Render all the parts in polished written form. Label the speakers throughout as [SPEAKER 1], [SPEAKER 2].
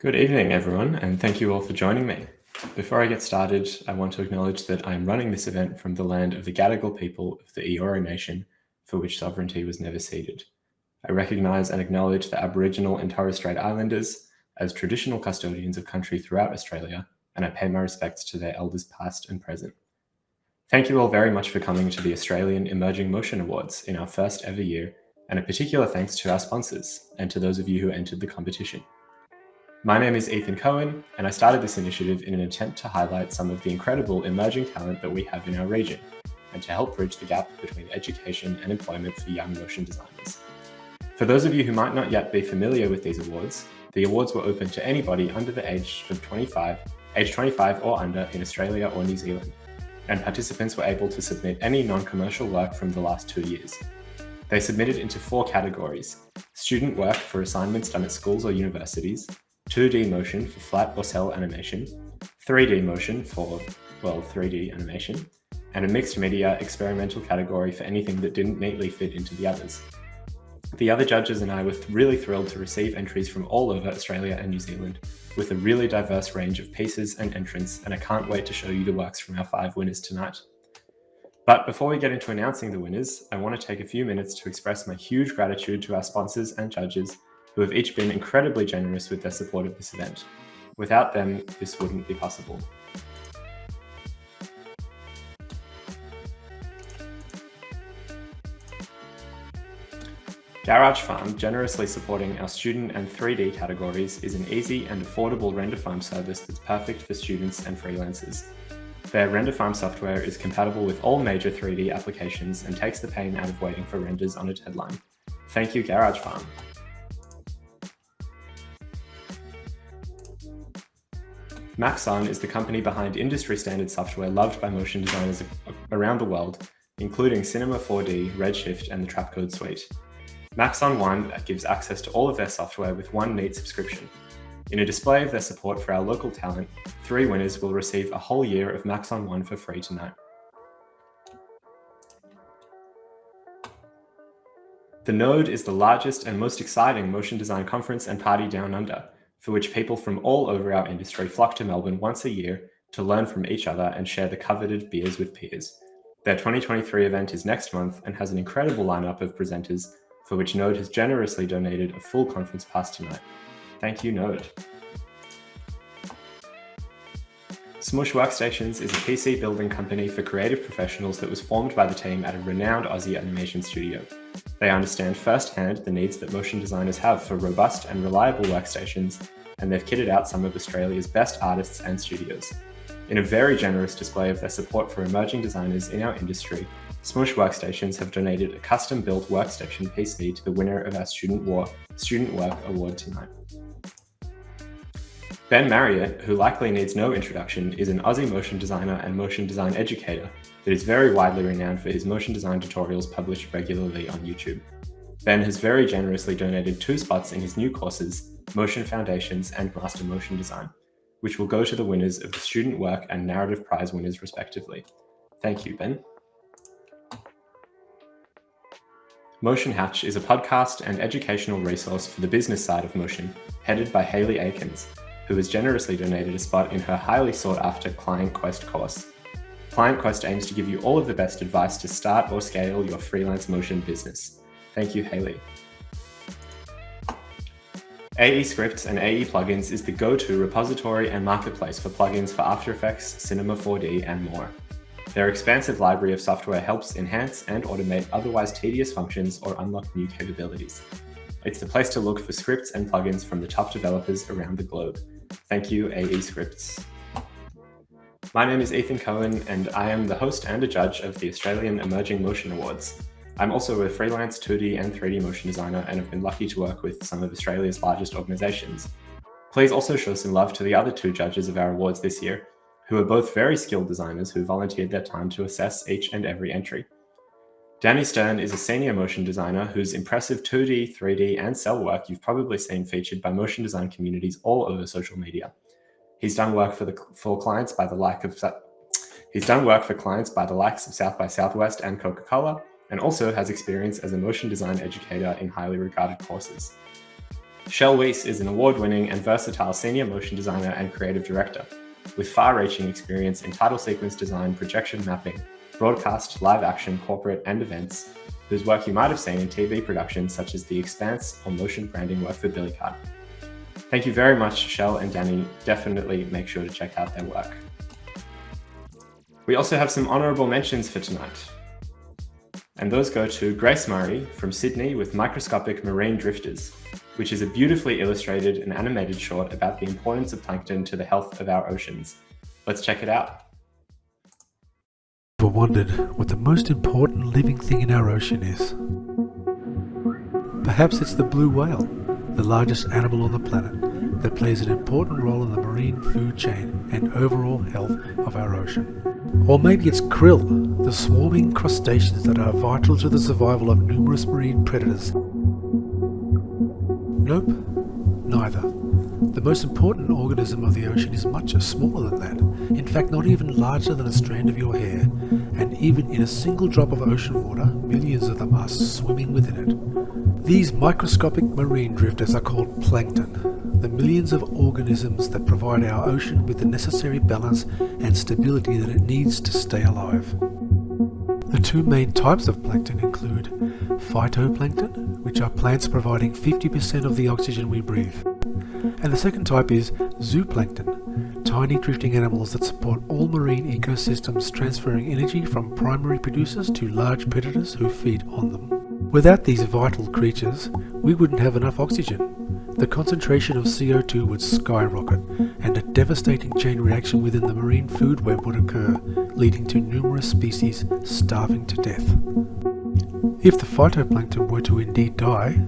[SPEAKER 1] Good evening, everyone, and thank you all for joining me. Before I get started, I want to acknowledge that I am running this event from the land of the Gadigal people of the Eora Nation, for which sovereignty was never ceded. I recognise and acknowledge the Aboriginal and Torres Strait Islanders as traditional custodians of country throughout Australia, and I pay my respects to their elders past and present. Thank you all very much for coming to the Australian Emerging Motion Awards in our first ever year, and a particular thanks to our sponsors and to those of you who entered the competition. My name is Ethan Cohen, and I started this initiative in an attempt to highlight some of the incredible emerging talent that we have in our region, and to help bridge the gap between education and employment for young motion designers. For those of you who might not yet be familiar with these awards, the awards were open to anybody under the age 25 or under in Australia or New Zealand, and participants were able to submit any non-commercial work from the last 2 years. They submitted into 4 categories: student work for assignments done at schools or universities, 2D motion for flat or cell animation, 3D motion for, 3D animation, and a mixed media experimental category for anything that didn't neatly fit into the others. The other judges and I were really thrilled to receive entries from all over Australia and New Zealand, with a really diverse range of pieces and entrants, and I can't wait to show you the works from our 5 winners tonight. But before we get into announcing the winners, I want to take a few minutes to express my huge gratitude to our sponsors and judges, who have each been incredibly generous with their support of this event. Without them, this wouldn't be possible. Garage Pham, generously supporting our student and 3D categories, is an easy and affordable render farm service that's perfect for students and freelancers. Their render farm software is compatible with all major 3D applications and takes the pain out of waiting for renders on a deadline. Thank you, Garage Pham. Maxon is the company behind industry-standard software loved by motion designers around the world, including Cinema 4D, Redshift, and the Trapcode suite. Maxon One gives access to all of their software with one neat subscription. In a display of their support for our local talent, 3 winners will receive a whole year of Maxon One for free tonight. The Node is the largest and most exciting motion design conference and party down under, for which people from all over our industry flock to Melbourne once a year to learn from each other and share the coveted beers with peers. Their 2023 event is next month and has an incredible lineup of presenters, for which Node has generously donated a full conference pass tonight. Thank you, Node. Smoosh Workstations is a PC building company for creative professionals that was formed by the team at a renowned Aussie animation studio. They understand firsthand the needs that motion designers have for robust and reliable workstations, and they've kitted out some of Australia's best artists and studios. In a very generous display of their support for emerging designers in our industry, Smoosh Workstations have donated a custom-built workstation PC to the winner of our Student Work Award tonight. Ben Marriott, who likely needs no introduction, is an Aussie motion designer and motion design educator that is very widely renowned for his motion design tutorials published regularly on YouTube. Ben has very generously donated 2 spots in his new courses, Motion Foundations and Master Motion Design, which will go to the winners of the Student Work and Narrative Prize winners respectively. Thank you, Ben. Motion Hatch is a podcast and educational resource for the business side of motion, headed by Hayley Aikens, who has generously donated a spot in her highly sought-after Client Quest course. Client Quest aims to give you all of the best advice to start or scale your freelance motion business. Thank you, Hayley. AE Scripts and AE Plugins is the go-to repository and marketplace for plugins for After Effects, Cinema 4D, and more. Their expansive library of software helps enhance and automate otherwise tedious functions or unlock new capabilities. It's the place to look for scripts and plugins from the top developers around the globe. Thank you, AE Scripts. My name is Ethan Cohen, and I am the host and a judge of the Australian Emerging Motion Awards. I'm also a freelance 2D and 3D motion designer and have been lucky to work with some of Australia's largest organisations. Please also show some love to the other 2 judges of our awards this year, who are both very skilled designers who volunteered their time to assess each and every entry. Danny Stern is a senior motion designer whose impressive 2D, 3D, and cell work you've probably seen featured by motion design communities all over social media. He's done work for clients by the likes of South by Southwest and Coca-Cola, and also has experience as a motion design educator in highly regarded courses. Shel Weiss is an award-winning and versatile senior motion designer and creative director, with far-reaching experience in title sequence design, projection mapping, broadcast, live action, corporate, and events, whose work you might have seen in TV productions such as The Expanse or motion branding work for Billy Card. Thank you very much, Shel and Danny. Definitely make sure to check out their work. We also have some honourable mentions for tonight. And those go to Grace Murray from Sydney with Microscopic Marine Drifters, which is a beautifully illustrated and animated short about the importance of plankton to the health of our oceans. Let's check it out.
[SPEAKER 2] Ever wondered what the most important living thing in our ocean is? Perhaps it's the blue whale, the largest animal on the planet that plays an important role in the marine food chain and overall health of our ocean. Or maybe it's krill, the swarming crustaceans that are vital to the survival of numerous marine predators. Nope, neither. The most important organism of the ocean is much smaller than that. In fact, not even larger than a strand of your hair. And even in a single drop of ocean water, millions of them are swimming within it. These microscopic marine drifters are called plankton, the millions of organisms that provide our ocean with the necessary balance and stability that it needs to stay alive. The two main types of plankton include phytoplankton, which are plants providing 50% of the oxygen we breathe. And the second type is zooplankton, tiny drifting animals that support all marine ecosystems, transferring energy from primary producers to large predators who feed on them. Without these vital creatures, we wouldn't have enough oxygen. The concentration of CO2 would skyrocket, and a devastating chain reaction within the marine food web would occur, leading to numerous species starving to death. If the phytoplankton were to indeed die,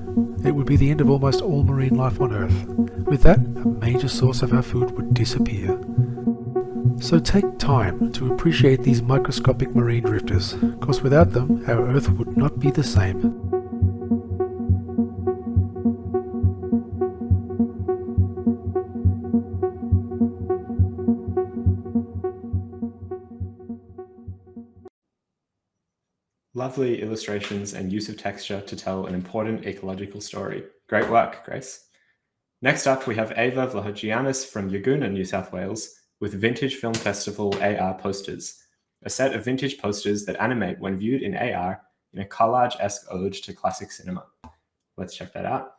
[SPEAKER 2] it would be the end of almost all marine life on Earth. With that, a major source of our food would disappear. So take time to appreciate these microscopic marine drifters, because without them, our Earth would not be the same.
[SPEAKER 1] Lovely illustrations and use of texture to tell an important ecological story. Great work, Grace. Next up, we have Ava Vlahogiannis from Yagoona, New South Wales, with Vintage Film Festival AR posters, a set of vintage posters that animate when viewed in AR in a collage-esque ode to classic cinema. Let's check that out.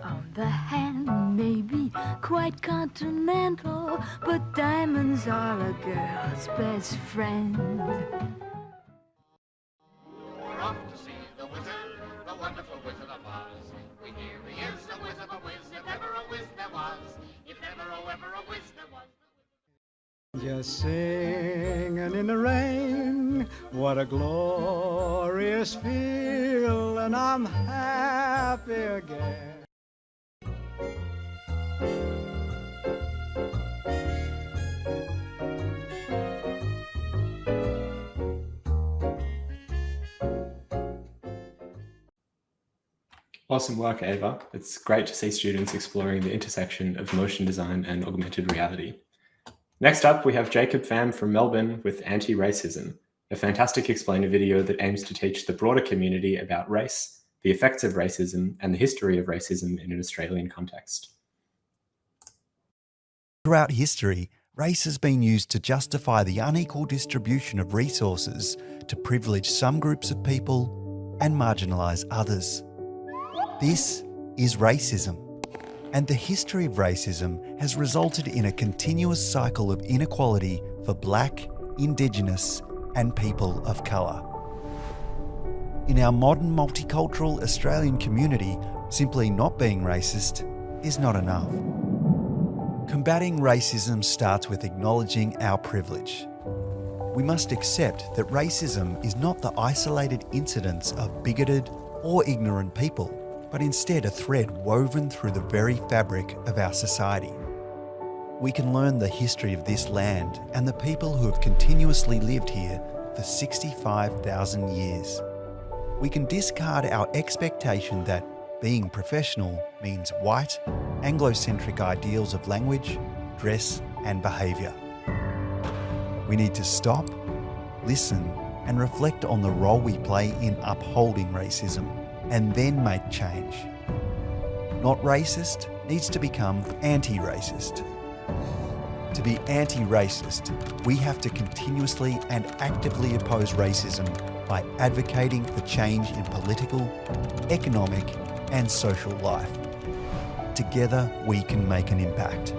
[SPEAKER 3] On the hand may be quite continental, but diamonds are a girl's best friend.
[SPEAKER 4] We're off to see the wizard, the wonderful Wizard of Oz. We hear he is a whiz of a whiz, if ever a whiz there was. If ever a whiz there was.
[SPEAKER 5] Just singing in the rain, what a glorious feel, and I'm happy again.
[SPEAKER 1] Awesome work, Ava. It's great to see students exploring the intersection of motion design and augmented reality. Next up, we have Jacob Pham from Melbourne with Anti-Racism, a fantastic explainer video that aims to teach the broader community about race, the effects of racism, and the history of racism in an Australian context.
[SPEAKER 6] Throughout history, race has been used to justify the unequal distribution of resources to privilege some groups of people and marginalise others. This is racism, and the history of racism has resulted in a continuous cycle of inequality for Black, Indigenous, and people of colour. In our modern multicultural Australian community, simply not being racist is not enough. Combating racism starts with acknowledging our privilege. We must accept that racism is not the isolated incidents of bigoted or ignorant people, but instead a thread woven through the very fabric of our society. We can learn the history of this land and the people who have continuously lived here for 65,000 years. We can discard our expectation that being professional means white, Anglo-centric ideals of language, dress, and behaviour. We need to stop, listen, and reflect on the role we play in upholding racism, and then make change. Not racist needs to become anti-racist. To be anti-racist, we have to continuously and actively oppose racism by advocating for change in political, economic, and social life. Together, we can make an impact.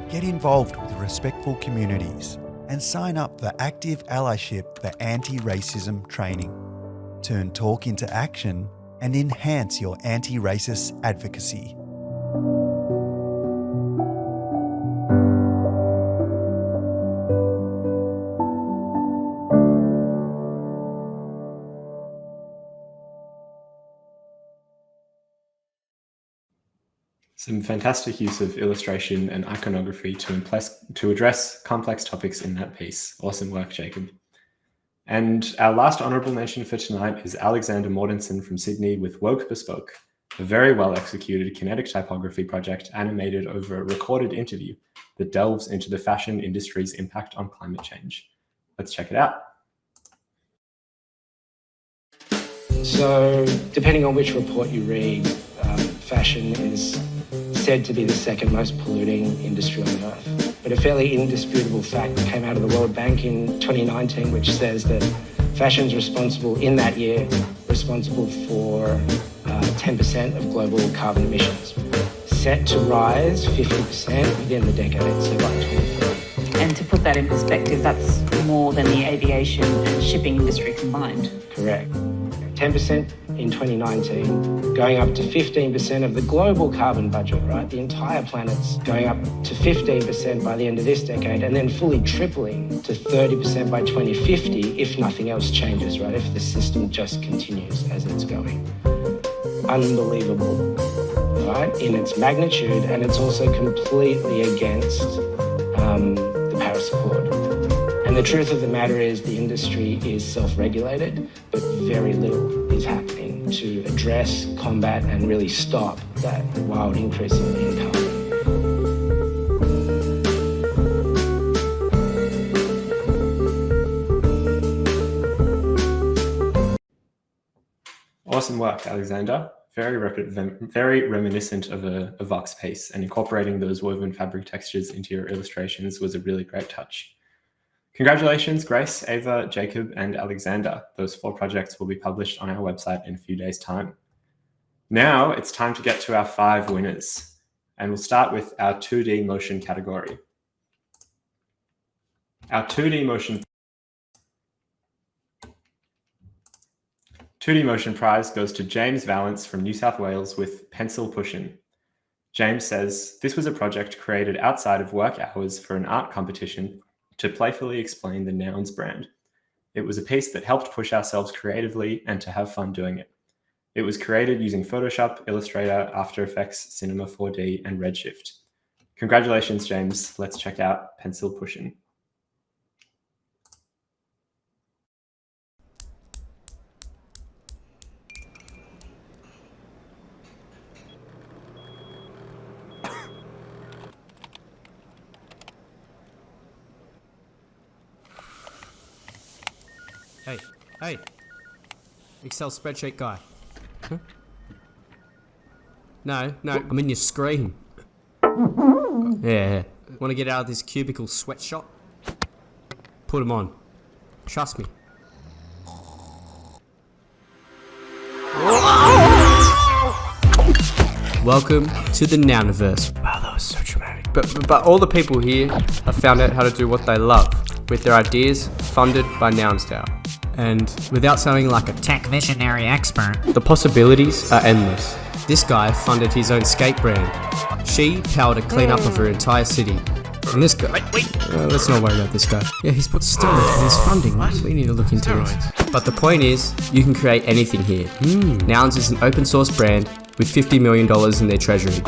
[SPEAKER 6] Get involved with respectful communities and sign up for active allyship for anti-racism training. Turn talk into action and enhance your anti-racist advocacy.
[SPEAKER 1] Some fantastic use of illustration and iconography to address complex topics in that piece. Awesome work, Jacob. And our last honourable mention for tonight is Alexander Mortensen from Sydney with Woke Bespoke, a very well executed kinetic typography project animated over a recorded interview that delves into the fashion industry's impact on climate change. Let's check it out.
[SPEAKER 7] So, depending on which report you read, fashion is said to be the second most polluting industry on Earth. But a fairly indisputable fact came out of the World Bank in 2019, which says that fashion's responsible in that year, responsible for 10% of global carbon emissions, set to rise 50% within the decade, so by 2030.
[SPEAKER 8] And to put that in perspective, that's more than the aviation and shipping industry combined.
[SPEAKER 7] Correct. 10% in 2019, going up to 15% of the global carbon budget, right? The entire planet's going up to 15% by the end of this decade, and then fully tripling to 30% by 2050 if nothing else changes, right? If the system just continues as it's going. Unbelievable, right? In its magnitude, and it's also completely against the Paris Accord. And the truth of the matter is the industry is self-regulated, but very little is happening to address, combat, and really stop that wild increase in carbon.
[SPEAKER 1] Awesome work, Alexander. Very reminiscent of a Vox piece, and incorporating those woven fabric textures into your illustrations was a really great touch. Congratulations, Grace, Ava, Jacob, and Alexander. Those 4 projects will be published on our website in a few days' time. Now it's time to get to our 5 winners, and we'll start with our 2D motion category. Our 2D motion prize goes to James Vallance from New South Wales with Pencil Pushin. James says, this was a project created outside of work hours for an art competition to playfully explain the Nouns brand. It was a piece that helped push ourselves creatively and to have fun doing it. It was created using Photoshop, Illustrator, After Effects, Cinema 4D, and Redshift. Congratulations, James. Let's check out Pencil Pushin'.
[SPEAKER 9] Hey, Excel spreadsheet guy. Huh? No, I'm in your screen. Yeah. Want to get out of this cubicle sweatshop? Put them on. Trust me. Welcome to the Nouniverse. Wow, that was so dramatic. But all the people here have found out how to do what they love with their ideas funded by Nounstown. And without sounding like a tech visionary expert, the possibilities are endless. This guy funded his own skate brand. She powered a clean-up of her entire city. And this guy... let's not worry about this guy. Yeah, he's put steroids in his funding. We need to look into this. But the point is, you can create anything here. Nouns is an open source brand with $50 million in their treasury.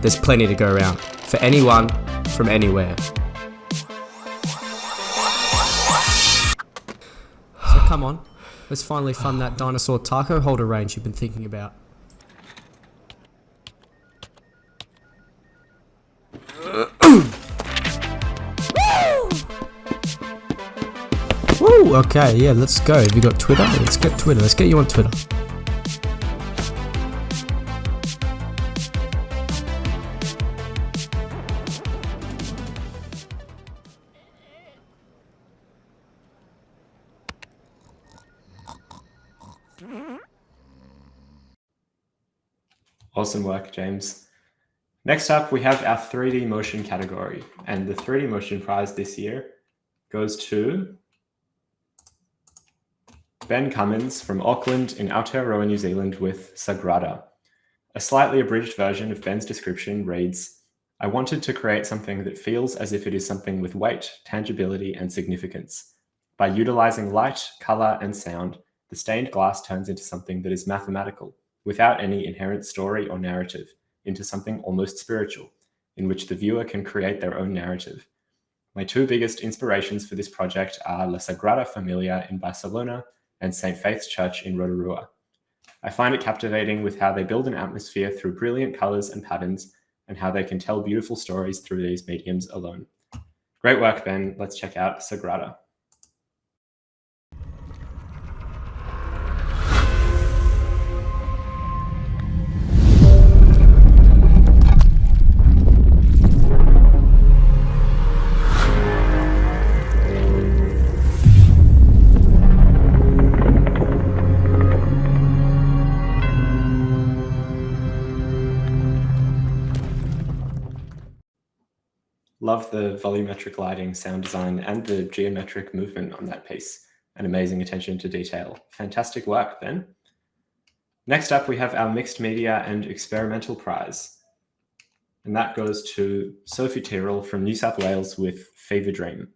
[SPEAKER 9] There's plenty to go around. For anyone, from anywhere. come on. Let's finally fund that dinosaur taco holder range you've been thinking about. Woo! Okay, yeah, let's go. Have you got Twitter? Let's get Twitter. Let's get you on Twitter.
[SPEAKER 1] Awesome work, James. Next up, we have our 3D motion category, and the 3D motion prize this year goes to Ben Cummins from Auckland in Aotearoa, New Zealand with Sagrada. A slightly abridged version of Ben's description reads, "I wanted to create something that feels as if it is something with weight, tangibility, and significance. By utilizing light, color, and sound, the stained glass turns into something that is mathematical, without any inherent story or narrative, into something almost spiritual, in which the viewer can create their own narrative. My two biggest inspirations for this project are La Sagrada Familia in Barcelona and St. Faith's Church in Rotorua. I find it captivating with how they build an atmosphere through brilliant colors and patterns, and how they can tell beautiful stories through these mediums alone." Great work, Ben. Let's check out Sagrada. Love the volumetric lighting, sound design, and the geometric movement on that piece. And amazing attention to detail. Fantastic work, Ben. Next up, we have our Mixed Media and Experimental Prize. And that goes to Sophie Tyrrell from New South Wales with Fever Dream.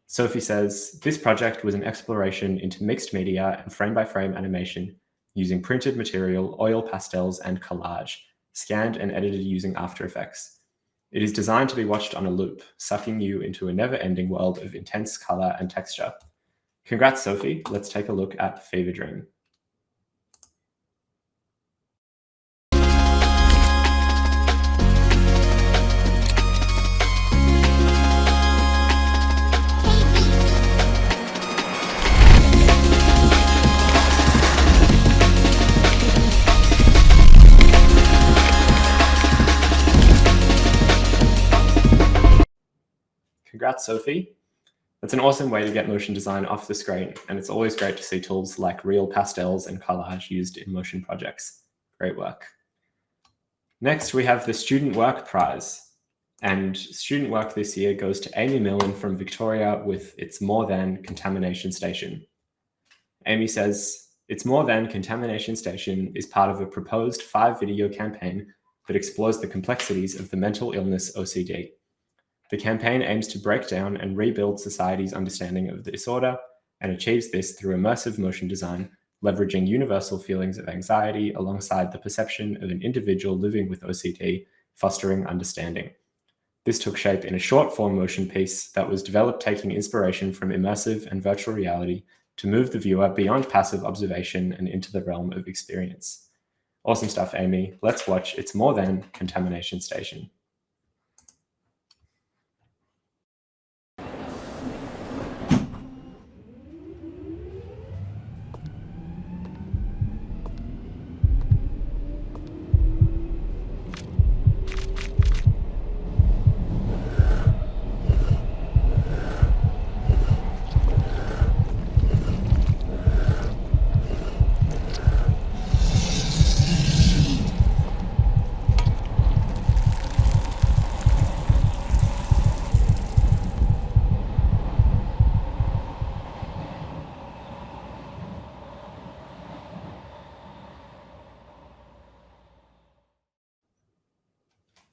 [SPEAKER 1] Sophie says, "This project was an exploration into mixed media and frame-by-frame animation using printed material, oil pastels, and collage, scanned and edited using After Effects. It is designed to be watched on a loop, sucking you into a never-ending world of intense color and texture." Congrats, Sophie. Let's take a look at Fever Dream. Congrats, Sophie. That's an awesome way to get motion design off the screen, and it's always great to see tools like real pastels and collage used in motion projects. Great work. Next, we have the Student Work Prize, and student work this year goes to Amy Millen from Victoria with It's More Than Contamination Station. Amy says, "It's More Than Contamination Station is part of a proposed 5-video campaign that explores the complexities of the mental illness OCD. The campaign aims to break down and rebuild society's understanding of the disorder and achieves this through immersive motion design, leveraging universal feelings of anxiety alongside the perception of an individual living with OCD, fostering understanding. This took shape in a short-form motion piece that was developed taking inspiration from immersive and virtual reality to move the viewer beyond passive observation and into the realm of experience." Awesome stuff, Amy. Let's watch It's More Than Contamination Station.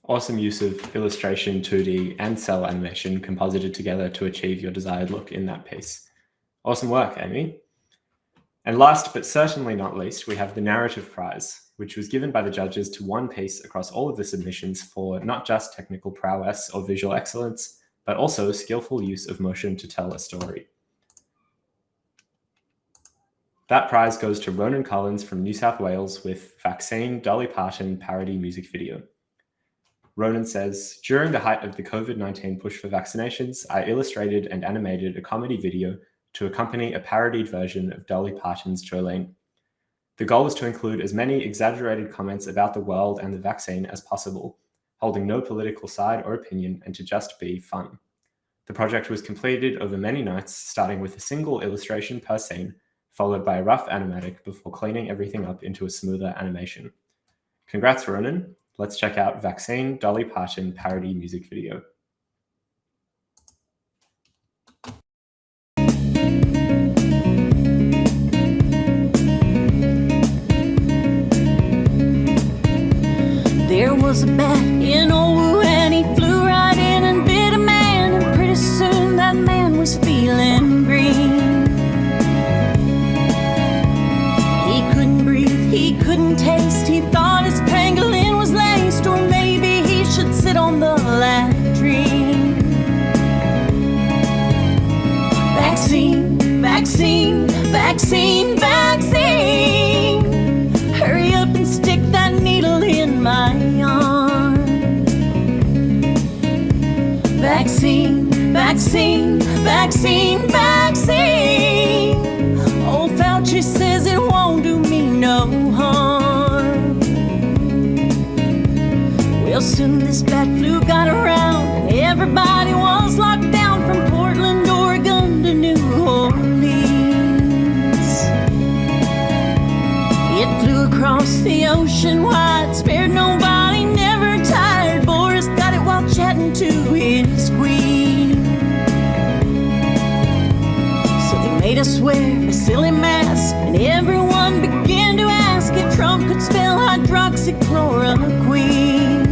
[SPEAKER 1] Awesome use of illustration, 2D, and cell animation composited together to achieve your desired look in that piece. Awesome work, Amy. And last but certainly not least, we have the Narrative Prize, which was given by the judges to one piece across all of the submissions for not just technical prowess or visual excellence, but also skillful use of motion to tell a story. That prize goes to Ronan Collins from New South Wales with Vaccine Dolly Parton Parody music video. Ronan says, during the height of the COVID-19 push for vaccinations, I illustrated and animated a comedy video to accompany a parodied version of Dolly Parton's Jolene. The goal was to include as many exaggerated comments about the world and the vaccine as possible, holding no political side or opinion, and to just be fun. The project was completed over many nights, starting with a single illustration per scene, followed by a rough animatic before cleaning everything up into a smoother animation. Congrats, Ronan. Let's check out Vaccine Dolly Parton parody music video.
[SPEAKER 10] There was a bat in old Wuhan, he flew right in and bit a man, and pretty soon that man was feeling green. He couldn't breathe, he couldn't taste, he thought his pangolin was laced, or maybe he should sit on the latrine. Vaccine, vaccine, vaccine, vaccine. Hurry up and stick that needle in my arm. Vaccine, vaccine, vaccine, vaccine. Old Fauci says it won't do me no harm. Well, soon this bat flu got around, and everybody was locked down from Portland, Oregon to New Orleans. It flew across the ocean wide, spared nobody, never tired. Boris got it while chatting to his queen. So they made us wear a silly mask, and everyone began to ask if Trump could spell hydroxychloroquine.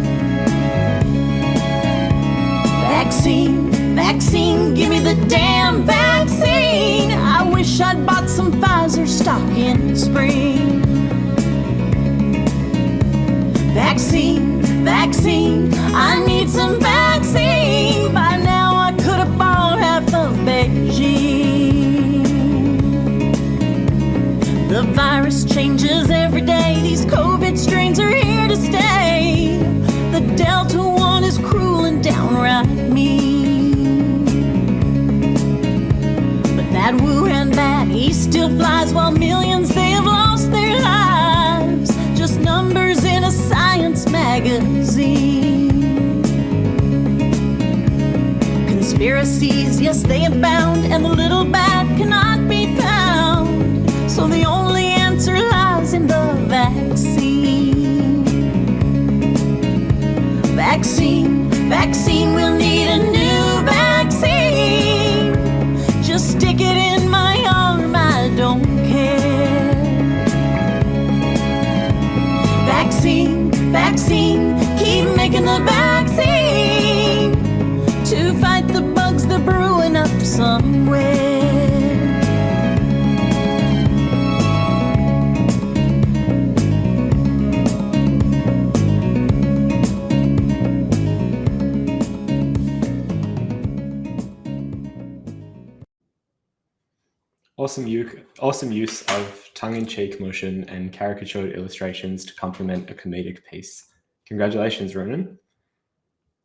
[SPEAKER 10] Vaccine, vaccine, give me the damn vaccine. I wish I'd bought some Pfizer stock in spring. Vaccine, vaccine, I need some vaccine. By now I could have bought half of Beijing. The virus changes every day, these COVID strains are here to stay. The Delta one is cruel and downright mean. But that Wuhan bat, he still flies while millions, they have lost their lives. Just numbers in a science magazine. Conspiracies, yes, they abound, and the little bat cannot be found. So the only answer lies in the vaccine. Vaccine, vaccine, we'll need a new vaccine. Just stick it in my arm, I don't care. Vaccine, vaccine, keep making the vaccine to fight the bugs that are brewing up somewhere.
[SPEAKER 1] Awesome use of tongue-in-cheek motion and caricatured illustrations to complement a comedic piece. Congratulations, Ronan.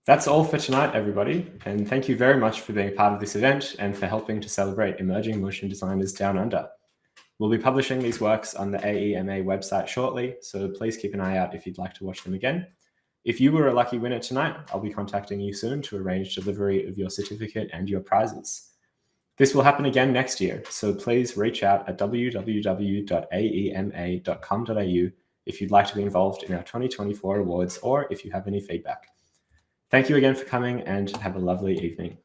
[SPEAKER 1] That's all for tonight, everybody, and thank you very much for being a part of this event and for helping to celebrate emerging motion designers down under. We'll be publishing these works on the AEMA website shortly, so please keep an eye out if you'd like to watch them again. If you were a lucky winner tonight, I'll be contacting you soon to arrange delivery of your certificate and your prizes. This will happen again next year, so please reach out at www.aema.com.au if you'd like to be involved in our 2024 awards or if you have any feedback. Thank you again for coming and have a lovely evening.